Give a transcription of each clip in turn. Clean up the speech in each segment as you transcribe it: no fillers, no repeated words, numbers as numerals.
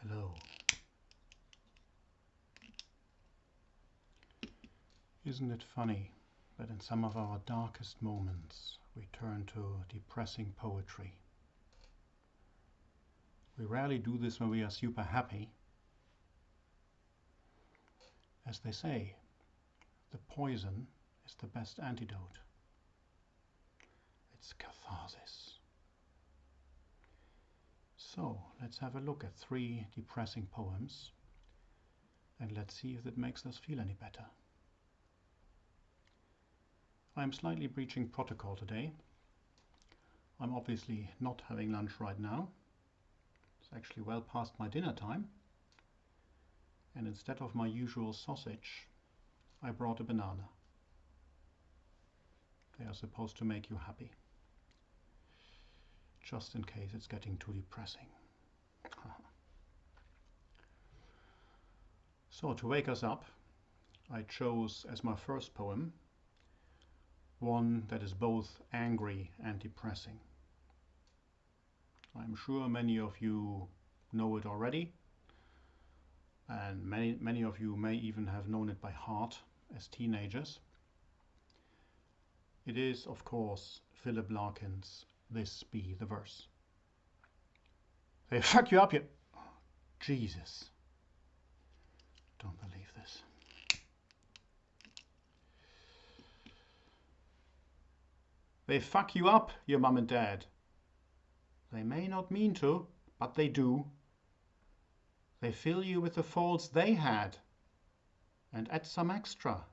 Hello. Isn't it funny that in some of our darkest moments we turn to depressing poetry? We rarely do this when we are super happy. As they say, the poison is the best antidote. It's catharsis. So let's have a look at 3 depressing poems and let's see if it makes us feel any better. I'm slightly breaching protocol today. I'm obviously not having lunch right now. It's actually well past my dinner time. And instead of my usual sausage, I brought a banana. They are supposed to make you happy. Just in case it's getting too depressing. So to wake us up, I chose as my first poem one that is both angry and depressing. I'm sure many of you know it already, and many of you may even have known it by heart as teenagers. It is, of course, Philip Larkin's This Be the Verse. They fuck you up, you... Oh, Jesus. Don't believe this. They fuck you up, your mum and dad. They may not mean to, but they do. They fill you with the faults they had and add some extra,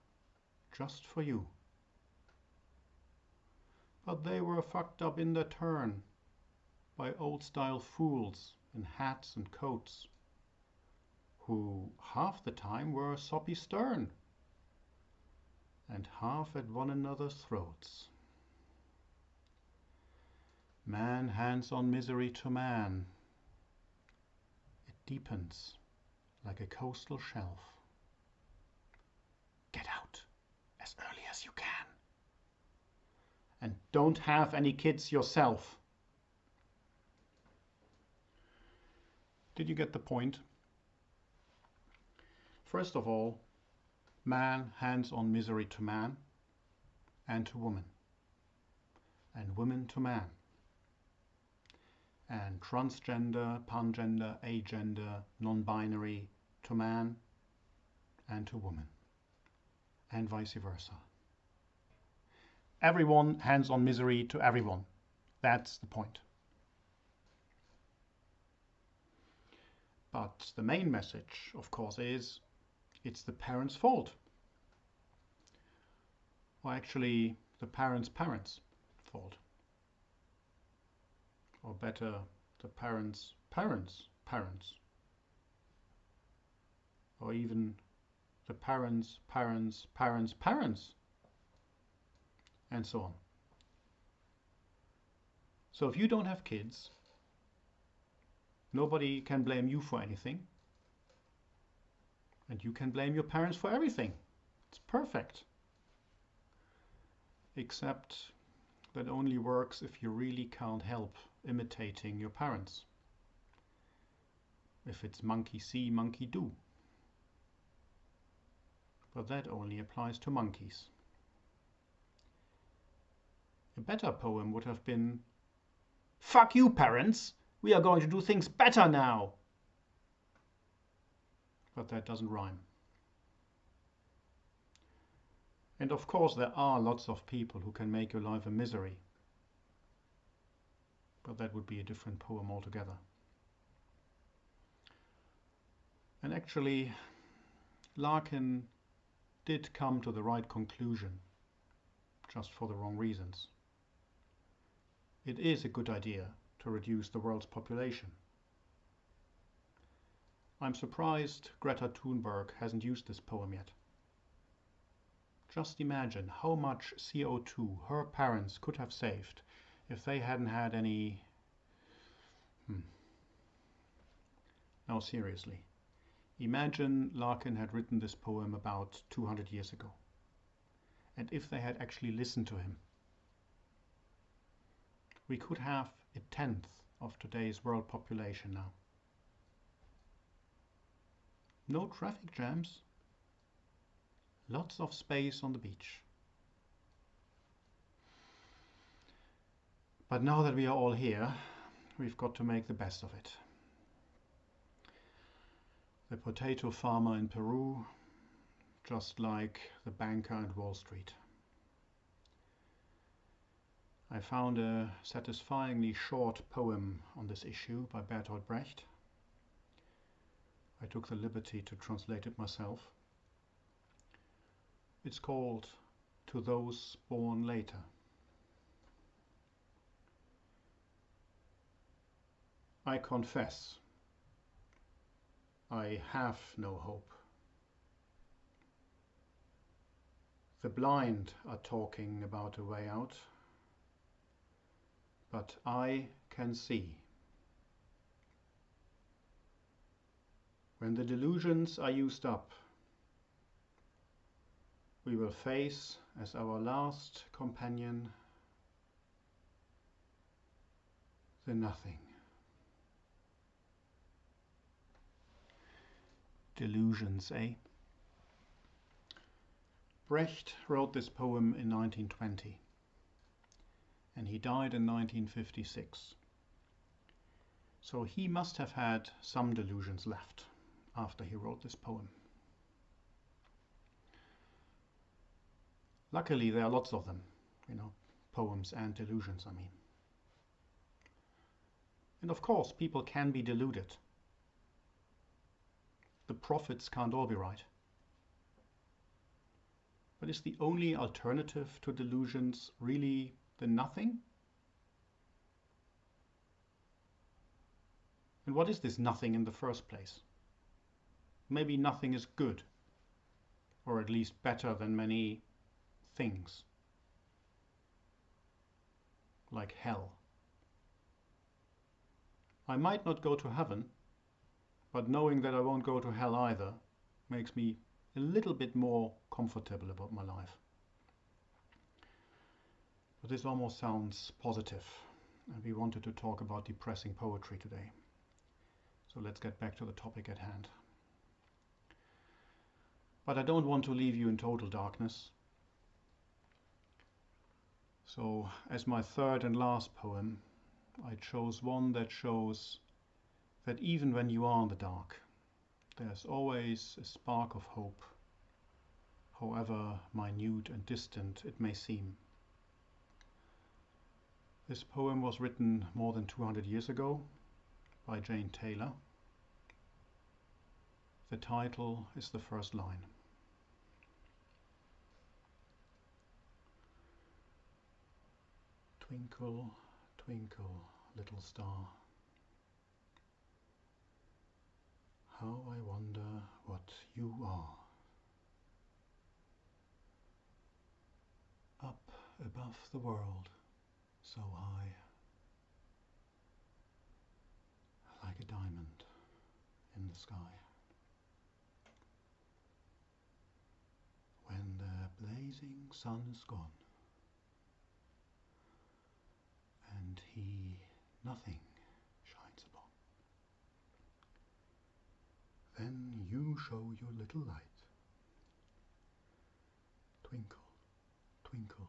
just for you. But they were fucked up in their turn by old-style fools in hats and coats, who half the time were soppy stern and half at one another's throats. Man hands on misery to man. It deepens like a coastal shelf. Get out as early as you can. And don't have any kids yourself. Did you get the point? First of all, man hands on misery to man and to woman, and woman to man. And transgender, pangender, agender, non-binary to man and to woman, and vice versa. Everyone hands on misery to everyone. That's the point. But the main message, of course, is it's the parents' fault. Or actually, the parents' parents' fault. Or better, the parents' parents' parents. Or even the parents' parents' parents' parents. And so on. So if you don't have kids, nobody can blame you for anything. And you can blame your parents for everything. It's perfect. Except that only works if you really can't help imitating your parents. If it's monkey see, monkey do. But that only applies to monkeys. A better poem would have been, fuck you, parents! We are going to do things better now! But that doesn't rhyme. And of course there are lots of people who can make your life a misery. But that would be a different poem altogether. And actually, Larkin did come to the right conclusion, just for the wrong reasons. It is a good idea to reduce the world's population. I'm surprised Greta Thunberg hasn't used this poem yet. Just imagine how much CO2 her parents could have saved if they hadn't had any... Now seriously, imagine Larkin had written this poem about 200 years ago. And if they had actually listened to him, we could have 1/10 of today's world population now. No traffic jams. Lots of space on the beach. But now that we are all here, we've got to make the best of it. The potato farmer in Peru, just like the banker at Wall Street. I found a satisfyingly short poem on this issue by Bertolt Brecht. I took the liberty to translate it myself. It's called To Those Born Later. I confess, I have no hope. The blind are talking about a way out, but I can see. When the delusions are used up, we will face as our last companion the nothing. Delusions, eh? Brecht wrote this poem in 1920, and he died in 1956. So he must have had some delusions left after he wrote this poem. Luckily, there are lots of them, poems and delusions, I mean. And of course, people can be deluded. The prophets can't all be right. But is the only alternative to delusions really the nothing? And what is this nothing in the first place? Maybe nothing is good, or at least better than many things, like hell. I might not go to heaven, but knowing that I won't go to hell either makes me a little bit more comfortable about my life. But this almost sounds positive, and we wanted to talk about depressing poetry today. So let's get back to the topic at hand. But I don't want to leave you in total darkness. So as my third and last poem, I chose one that shows that even when you are in the dark, there's always a spark of hope, however minute and distant it may seem. This poem was written more than 200 years ago by Jane Taylor. The title is the first line. Twinkle, twinkle, little star, how I wonder what you are. Up above the world, so high, like a diamond in the sky. When the blazing sun is gone, and he nothing shines upon, then you show your little light. Twinkle, twinkle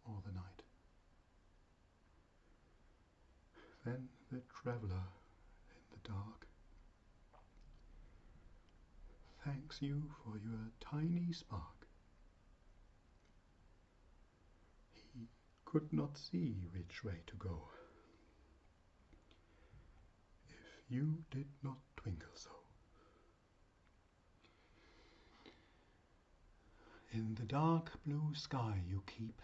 all the night. Then the traveller in the dark thanks you for your tiny spark. He could not see which way to go if you did not twinkle so. In the dark blue sky you keep,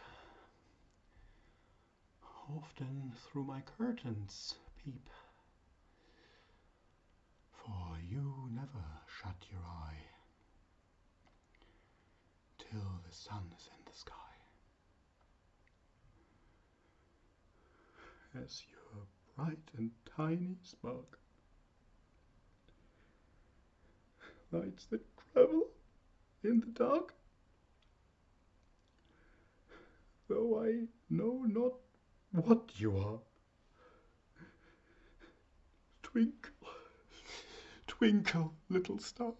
often through my curtains peep, for you never shut your eye till the sun is in the sky. As your bright and tiny spark lights the travel in the dark, though I know not what you are. Twinkle, twinkle, little star.